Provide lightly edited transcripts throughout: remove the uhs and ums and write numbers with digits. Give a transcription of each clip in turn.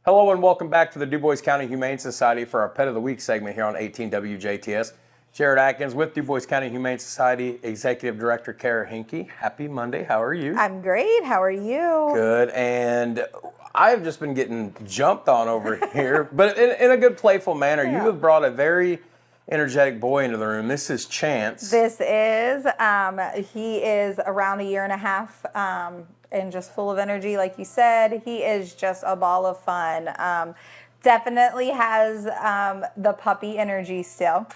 Hello and welcome back to the Dubois County Humane Society for our Pet of the Week segment here on 18 WJTS. Jared Atkins with Dubois County Humane Society Executive Director Kara Henke. Happy Monday. How are you? I'm great. How are you? Good. And I have just been getting jumped on over here, but in a good, playful manner. Yeah. You have brought a very energetic boy into the room. This is Chance. This is, he is around a year and a half and just full of energy. Like you said, he is just a ball of fun. Definitely has the puppy energy still.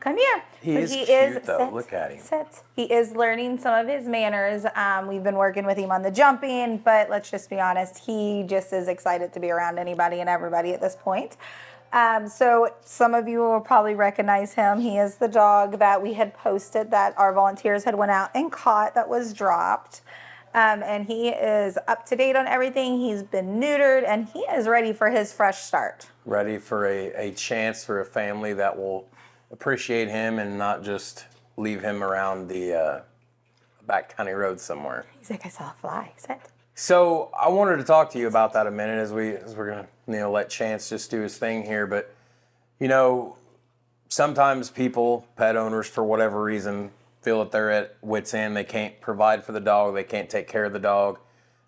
Come here. He is cute, though. Look at him. Sit. He is learning some of his manners. We've been working with him on the jumping, but let's just be honest, he just is excited to be around anybody and everybody at this point. So some of you will probably recognize him. He is the dog that we had posted that our volunteers had went out and caught that was dropped. And he is up to date on everything. He's been neutered and he is ready for his fresh start. Ready for a chance for a family that will appreciate him and not just leave him around the back county road somewhere. He's like, I saw a fly. Sit. So I wanted to talk to you about that a minute as we're gonna let Chance just do his thing here. But sometimes people, pet owners, for whatever reason, feel that they're at wit's end. They can't provide for the dog. They can't take care of the dog.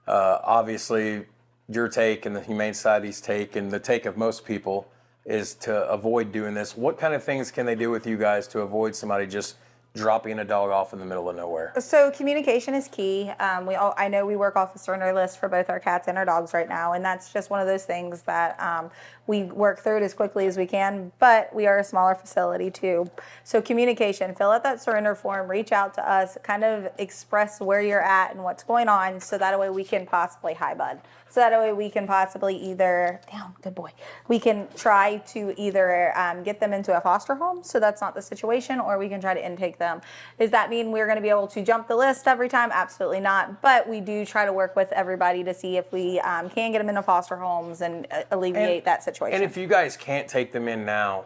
Obviously, your take and the Humane Society's take and the take of most people is to avoid doing this. What kind of things can they do with you guys to avoid somebody just dropping a dog off in the middle of nowhere? So communication is key. I know we work off a surrender list for both our cats and our dogs right now, and that's just one of those things that we work through it as quickly as we can, but we are a smaller facility too. So communication, fill out that surrender form, reach out to us, kind of express where you're at and what's going on so that way we can possibly, hi bud, so that way we can possibly either, down, good boy, we can try to either get them into a foster home, so that's not the situation, or we can try to intake them. Does that mean we're going to be able to jump the list every time? Absolutely not, but we do try to work with everybody to see if we can get them into foster homes and alleviate that situation. And if you guys can't take them in now,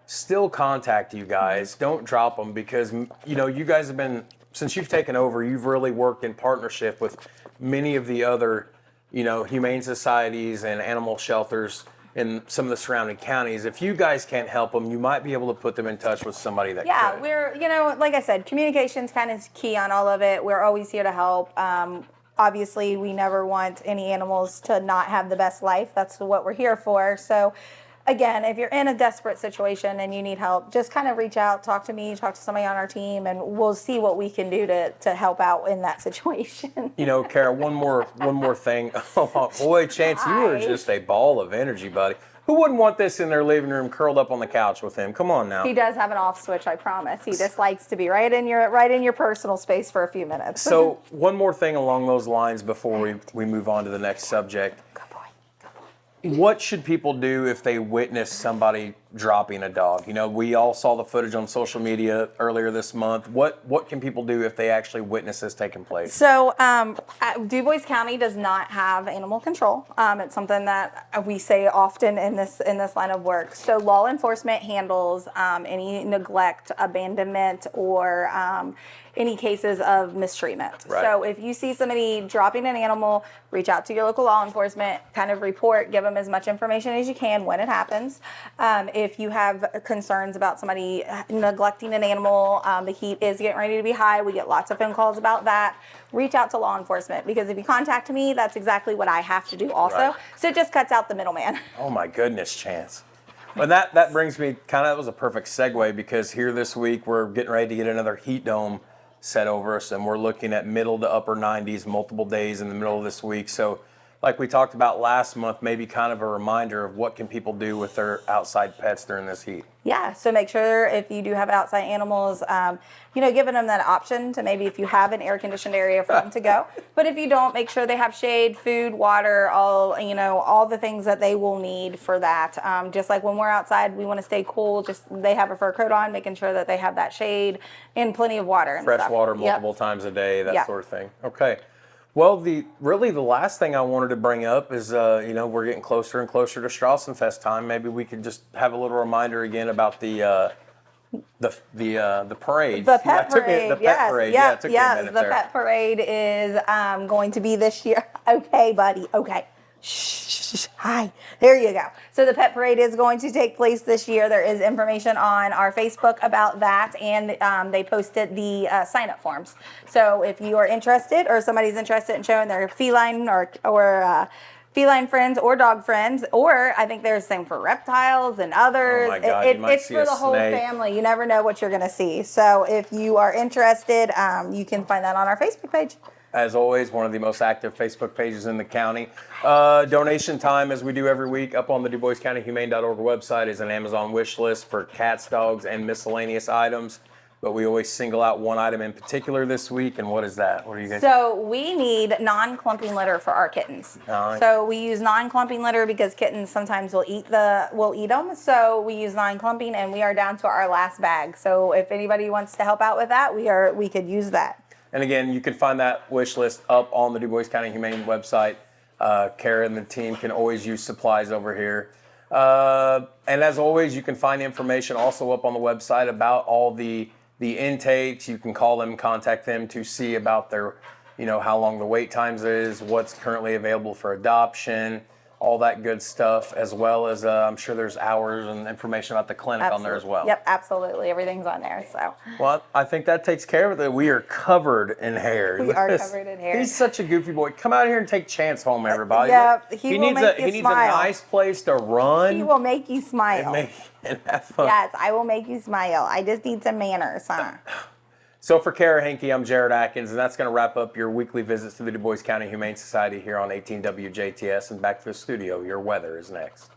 still contact you guys. Don't drop them because, you guys have been, since you've taken over, you've really worked in partnership with many of the other humane societies and animal shelters in some of the surrounding counties. If you guys can't help them, you might be able to put them in touch with somebody that could. We're, like I said, communication's kind of key on all of it. We're always here to help. Obviously, we never want any animals to not have the best life. That's what we're here for. So, again, if you're in a desperate situation and you need help, just kind of reach out, talk to me, talk to somebody on our team, and we'll see what we can do to help out in that situation. Kara, one more thing. Oh, boy, Chance, you are just a ball of energy, buddy. Who wouldn't want this in their living room, curled up on the couch with him? Come on now. He does have an off switch, I promise. He just likes to be right in your personal space for a few minutes. So one more thing along those lines before we move on to the next subject. What should people do if they witness somebody dropping a dog? We all saw the footage on social media earlier this month. What can people do if they actually witness this taking place? So Dubois County does not have animal control. It's something that we say often in this line of work. So law enforcement handles any neglect, abandonment, or any cases of mistreatment. Right. So if you see somebody dropping an animal, reach out to your local law enforcement, kind of report, give them as much information as you can when it happens. If you have concerns about somebody neglecting an animal, the heat is getting ready to be high. We get lots of phone calls about that. Reach out to law enforcement, because if you contact me, that's exactly what I have to do also. Right. So it just cuts out the middleman. Oh my goodness, Chance. Well, that brings me that was a perfect segue, because here this week we're getting ready to get another heat dome set over us, and we're looking at middle to upper 90s multiple days in the middle of this week. So like we talked about last month, maybe kind of a reminder of what can people do with their outside pets during this heat. Yeah, so make sure if you do have outside animals, giving them that option to maybe if you have an air-conditioned area for them to go. But if you don't, make sure they have shade, food, water, all the things that they will need for that. Just like when we're outside, we want to stay cool. Just they have a fur coat on, making sure that they have that shade and plenty of water. And fresh stuff. water multiple times a day, that sort of thing. Okay. Well, the last thing I wanted to bring up is, we're getting closer and closer to Strassenfest time. Maybe we could just have a little reminder again about the parade. The pet parade. The pet parade. Yeah, it took me a minute the there. pet parade is going to be this year. Okay, buddy. Okay. Shh, hi. There you go. So the pet parade is going to take place this year. There is information on our Facebook about that, and they posted the sign-up forms. So if you are interested, or somebody's interested in showing their feline or feline friends or dog friends, or I think there's same for reptiles and others. Oh my God, you might It's see for a the whole snake. family. You never know what you're going to see. So if you are interested, you can find that on our Facebook page. As always, one of the most active Facebook pages in the county. Donation time, as we do every week, up on the Dubois County Humane.org website is an Amazon wish list for cats, dogs, and miscellaneous items. But we always single out one item in particular this week. And what is that? What do you guys? So we need non-clumping litter for our kittens. Nice. So we use non-clumping litter because kittens sometimes will eat them. So we use non-clumping, and we are down to our last bag. So if anybody wants to help out with that, we could use that. And again, you can find that wish list up on the Dubois County Humane website. Kara and the team can always use supplies over here. And as always, you can find information also up on the website about all the intakes. You can call them, contact them to see about their, how long the wait times is, what's currently available for adoption, all that good stuff, as well as I'm sure there's hours and information about the clinic on there as well. Yep, absolutely. Everything's on there. So Well, I think that takes care of it. We are covered in hair. We are covered in hair. He's such a goofy boy. Come out here and take Chance home, everybody. Yeah, he will needs make a you he needs smile. a nice place to run he will make you smile. and have fun. Yes, I will make you smile. I just need some manners, huh? So for Kara Henke, I'm Jared Atkins, and that's going to wrap up your weekly visits to the Dubois County Humane Society here on 18 WJTS. And back to the studio. Your weather is next.